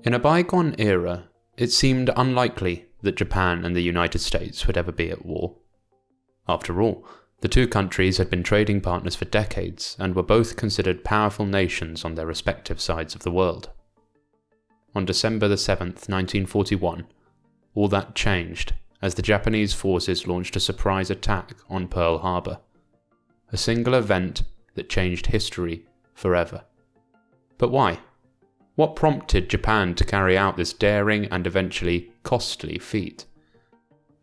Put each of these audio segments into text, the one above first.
In a bygone era, it seemed unlikely that Japan and the United States would ever be at war. After all, the two countries had been trading partners for decades and were both considered powerful nations on their respective sides of the world. On December 7th, 1941, all that changed as the Japanese forces launched a surprise attack on Pearl Harbor, a single event that changed history forever. But why? What prompted Japan to carry out this daring and eventually costly feat?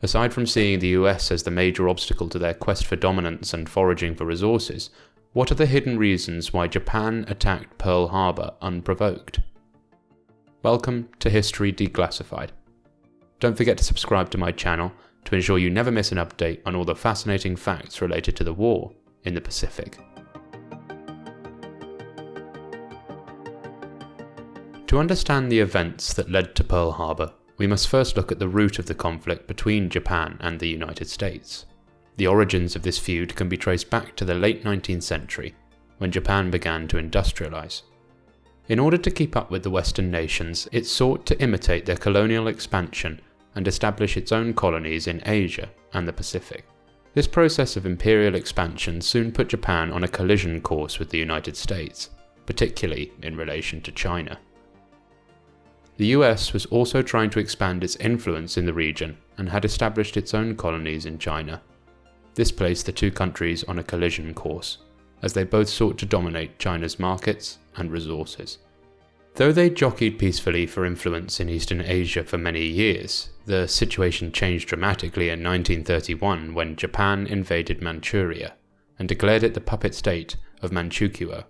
Aside from seeing the US as the major obstacle to their quest for dominance and foraging for resources, what are the hidden reasons why Japan attacked Pearl Harbor unprovoked? Welcome to History Declassified. Don't forget to subscribe to my channel to ensure you never miss an update on all the fascinating facts related to the war in the Pacific. To understand the events that led to Pearl Harbor, we must first look at the root of the conflict between Japan and the United States. The origins of this feud can be traced back to the late 19th century, when Japan began to industrialize. In order to keep up with the Western nations, it sought to imitate their colonial expansion and establish its own colonies in Asia and the Pacific. This process of imperial expansion soon put Japan on a collision course with the United States, particularly in relation to China. The US was also trying to expand its influence in the region and had established its own colonies in China. This placed the two countries on a collision course, as they both sought to dominate China's markets and resources. Though they jockeyed peacefully for influence in Eastern Asia for many years, the situation changed dramatically in 1931 when Japan invaded Manchuria and declared it the puppet state of Manchukuo.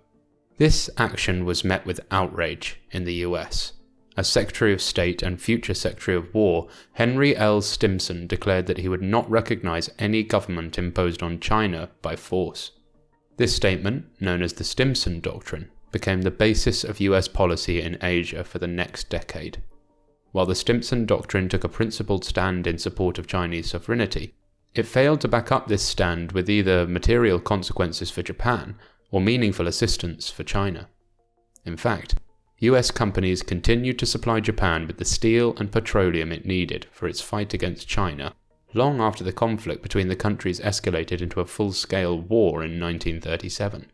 This action was met with outrage in the US. As Secretary of State and future Secretary of War, Henry L. Stimson declared that he would not recognize any government imposed on China by force. This statement, known as the Stimson Doctrine, became the basis of US policy in Asia for the next decade. While the Stimson Doctrine took a principled stand in support of Chinese sovereignty, it failed to back up this stand with either material consequences for Japan or meaningful assistance for China. In fact, US companies continued to supply Japan with the steel and petroleum it needed for its fight against China, long after the conflict between the countries escalated into a full-scale war in 1937.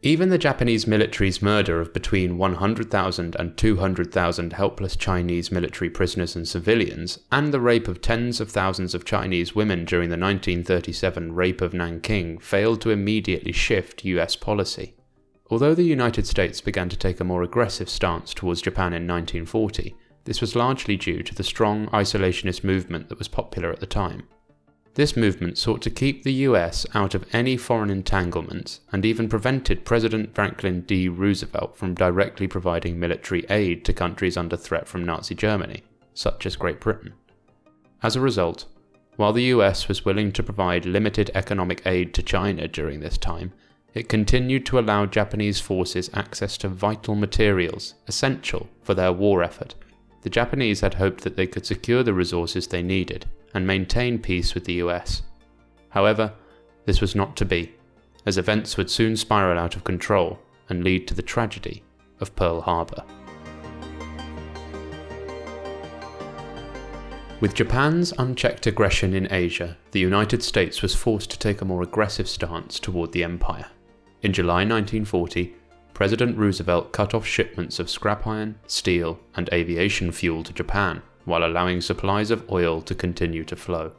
Even the Japanese military's murder of between 100,000 and 200,000 helpless Chinese military prisoners and civilians, and the rape of tens of thousands of Chinese women during the 1937 rape of Nanking failed to immediately shift US policy. Although the United States began to take a more aggressive stance towards Japan in 1940, this was largely due to the strong isolationist movement that was popular at the time. This movement sought to keep the US out of any foreign entanglements and even prevented President Franklin D. Roosevelt from directly providing military aid to countries under threat from Nazi Germany, such as Great Britain. As a result, while the US was willing to provide limited economic aid to China during this time, it continued to allow Japanese forces access to vital materials essential for their war effort. The Japanese had hoped that they could secure the resources they needed and maintain peace with the US. However, this was not to be, as events would soon spiral out of control and lead to the tragedy of Pearl Harbor. With Japan's unchecked aggression in Asia, the United States was forced to take a more aggressive stance toward the empire. In July 1940, President Roosevelt cut off shipments of scrap iron, steel, and aviation fuel to Japan, while allowing supplies of oil to continue to flow.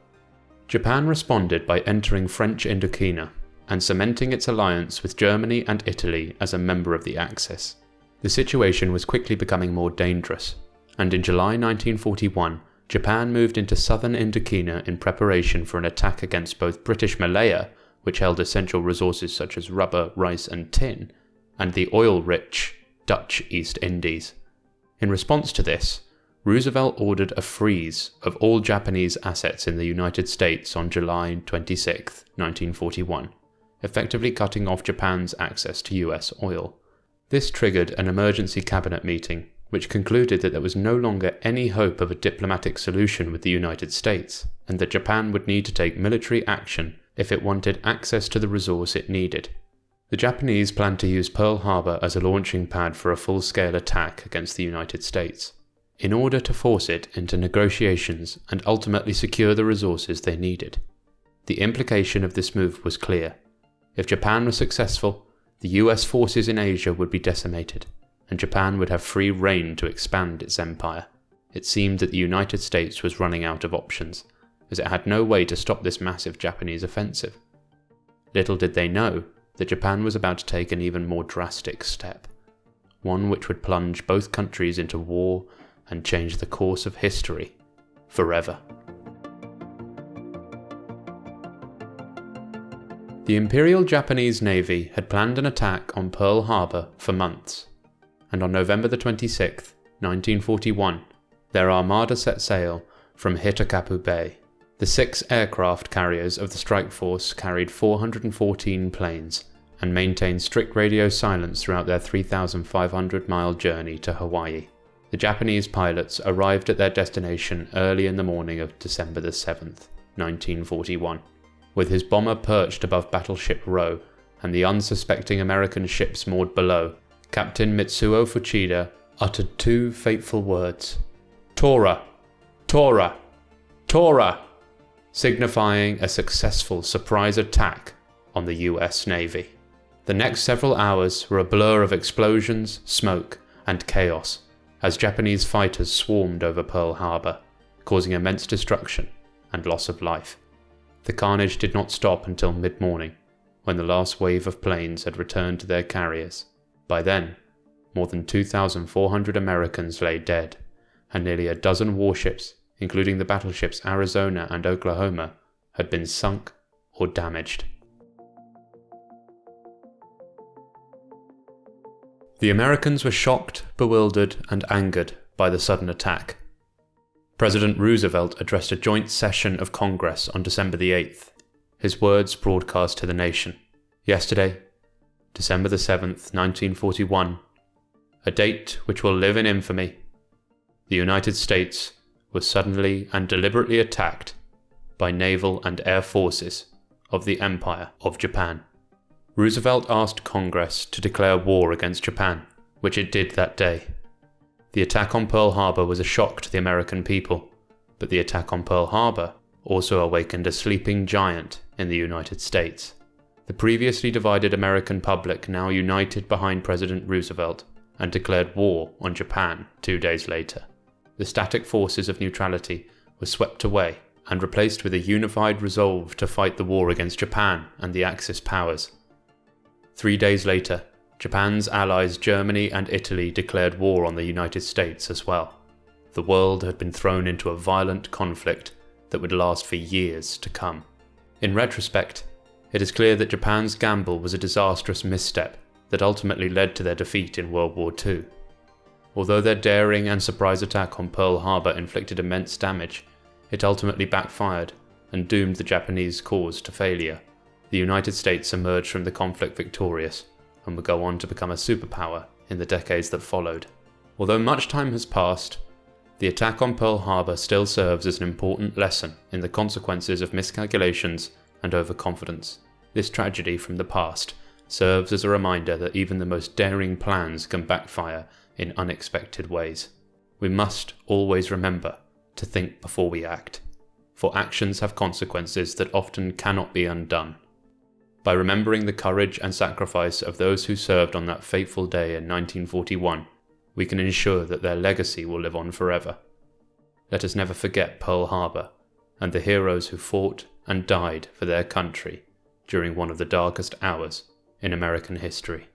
Japan responded by entering French Indochina and cementing its alliance with Germany and Italy as a member of the Axis. The situation was quickly becoming more dangerous, and in July 1941, Japan moved into southern Indochina in preparation for an attack against both British Malaya, which held essential resources such as rubber, rice, and tin, and the oil-rich Dutch East Indies. In response to this, Roosevelt ordered a freeze of all Japanese assets in the United States on July 26, 1941, effectively cutting off Japan's access to US oil. This triggered an emergency cabinet meeting, which concluded that there was no longer any hope of a diplomatic solution with the United States, and that Japan would need to take military action if it wanted access to the resource it needed. The Japanese planned to use Pearl Harbor as a launching pad for a full-scale attack against the United States. in order to force it into negotiations and ultimately secure the resources they needed. The implication of this move was clear. If Japan was successful, the US forces in Asia would be decimated, and Japan would have free rein to expand its empire. It seemed that the United States was running out of options, as it had no way to stop this massive Japanese offensive. Little did they know that Japan was about to take an even more drastic step, one which would plunge both countries into war and change the course of history forever. The Imperial Japanese Navy had planned an attack on Pearl Harbor for months, and on November the 26th, 1941, their armada set sail from Hitakapu Bay. The 6 aircraft carriers of the strike force carried 414 planes and maintained strict radio silence throughout their 3,500-mile journey to Hawaii. The Japanese pilots arrived at their destination early in the morning of December the 7th, 1941. With his bomber perched above Battleship Row and the unsuspecting American ships moored below, Captain Mitsuo Fuchida uttered 2 fateful words: "Tora! Tora! Tora!" signifying a successful surprise attack on the US Navy. The next several hours were a blur of explosions, smoke, and chaos as Japanese fighters swarmed over Pearl Harbor, causing immense destruction and loss of life. The carnage did not stop until mid-morning, when the last wave of planes had returned to their carriers. By then, more than 2,400 Americans lay dead, and nearly a dozen warships, including the battleships Arizona and Oklahoma, had been sunk or damaged. The Americans were shocked, bewildered, and angered by the sudden attack. President Roosevelt addressed a joint session of Congress on December the 8th, his words broadcast to the nation. Yesterday, December the 7th, 1941, a date which will live in infamy, the United States was suddenly and deliberately attacked by naval and air forces of the Empire of Japan. Roosevelt asked Congress to declare war against Japan, which it did that day. The attack on Pearl Harbor was a shock to the American people, but the attack on Pearl Harbor also awakened a sleeping giant in the United States. The previously divided American public now united behind President Roosevelt and declared war on Japan 2 days later. The static forces of neutrality were swept away and replaced with a unified resolve to fight the war against Japan and the Axis powers. 3 days later, Japan's allies Germany and Italy declared war on the United States as well. The world had been thrown into a violent conflict that would last for years to come. In retrospect, it is clear that Japan's gamble was a disastrous misstep that ultimately led to their defeat in World War II. Although their daring and surprise attack on Pearl Harbor inflicted immense damage, it ultimately backfired and doomed the Japanese cause to failure. The United States emerged from the conflict victorious and would go on to become a superpower in the decades that followed. Although much time has passed, the attack on Pearl Harbor still serves as an important lesson in the consequences of miscalculations and overconfidence. This tragedy from the past serves as a reminder that even the most daring plans can backfire in unexpected ways. We must always remember to think before we act, for actions have consequences that often cannot be undone. By remembering the courage and sacrifice of those who served on that fateful day in 1941, we can ensure that their legacy will live on forever. Let us never forget Pearl Harbor and the heroes who fought and died for their country during one of the darkest hours in American history.